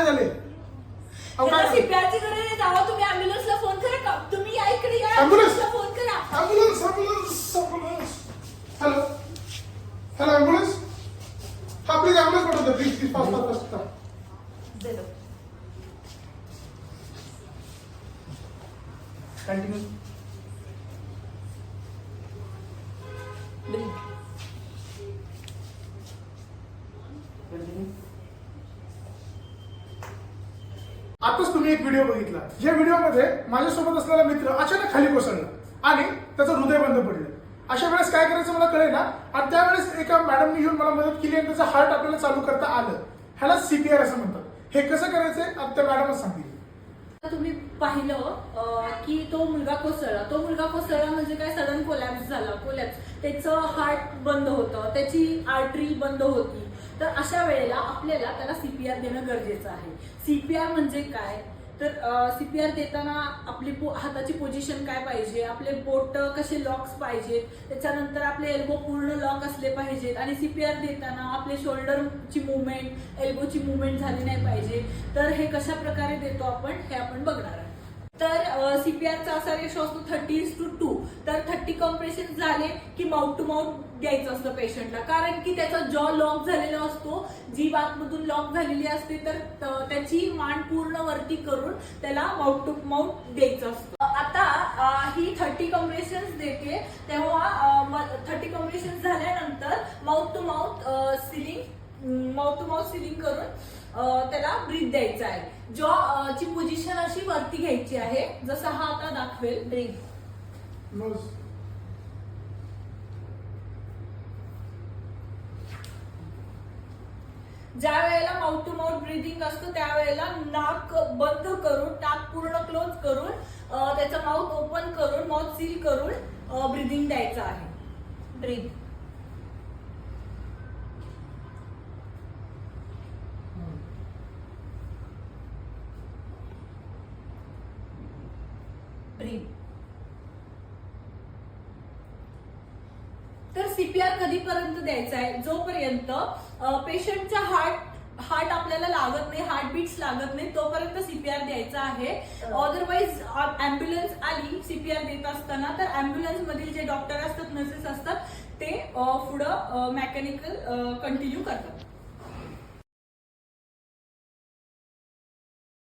काय झाले? सीपीआरची गरज आहे, जावा तुम्ही ॲम्ब्युलन्सला फोन करा. तुम्ही या इकडे या, ॲम्ब्युलन्स फोन करा. Ambulance ambulance ambulance. Hello hello ambulance. हा प्लीज ॲम्ब्युलन्स पाठवतो प्लीज फास्ट फास्ट फास्ट. दे दो. कंटिन्यू. आताच तुम्ही एक व्हिडिओ बघितला. या व्हिडिओमध्ये माझ्यासोबत असलेला मित्र अचानक खाली कोसळला आणि त्याचं हृदय बंद पडलं. अशा वेळेस काय करायचं मला कळेना आणि त्यावेळेस एका मॅडमनी येऊन मला मदत केली आणि त्याचं हार्ट आपल्याला चालू करता आलं. ह्याला सीपीआर असं म्हणतात. हे कसं करायचंय आता त्या मॅडमच सांगतील. तुम्ही पाहिलं की तो मुलगा कोसळला म्हणजे काय, सडन कोलॅप्स झाला. त्याचं हार्ट बंद होतं, त्याची आर्टरी बंद होती. तर अशा वेळेला आपल्याला त्याला सीपीआर देणं गरजेचं आहे. सीपीआर म्हणजे काय, तर सीपीआर देताना आपली हाताची पोझिशन काय पाहिजे, आपले बोट कसे लॉक्स पाहिजेत, त्याच्यानंतर आपले एल्बो पूर्ण लॉक असले पाहिजेत आणि सीपीआर देताना आपले शोल्डरची मुवमेंट, एल्बोची मुवमेंट झाली नाही पाहिजे. तर हे कशा प्रकारे देतो आपण हे आपण बघणार आहे. तर सीपीआरचा असा रेशो असतो 30:2. तर 30 कॉम्प्रेशन झाले की माउथ टू माउथ द्यायचं असतं पेशंटला, कारण की त्याचा जॉ लॉक झालेला असतो, जीभ आतमधून लॉक झालेली असते. तर त्याची मान पूर्ण वरती करून त्याला माउथ टू माउथ द्यायचं असतं. आता ही 30 कॉम्प्रेशन्स देते, तेव्हा 30 कॉम्प्रेशन्स झाल्यानंतर माउथ टू माउथ सिलिंग करून त्याला ब्रीथ द्यायचा आहे. ची पोझिशन अशी वरती घ्यायची आहे, जसं हा आता दाखवेल. ब्रीथ. ज्या वेळेला माउथ टू माउथ ब्रीदिंग असतं त्यावेळेला नाक बंद करून, नाक पूर्ण क्लोज करून, त्याचं माउथ ओपन करून, माउथ सील करून ब्रीदिंग द्यायचं आहे. ब्रीथ. तर सीपीआर कधीपर्यंत द्यायचा आहे, जोपर्यंत पेशंटचा हार्ट आपल्याला लागत नाही, हार्टबीट्स लागत नाही, तोपर्यंत सीपीआर द्यायचा आहे. अदरवाईज ॲम्ब्युलन्स आली सीपीआर देत असताना, तर ॲम्ब्युलन्स मधील जे डॉक्टर असतात, नर्सेस असतात, ते पुढं मेकॅनिकल कंटिन्यू करतात.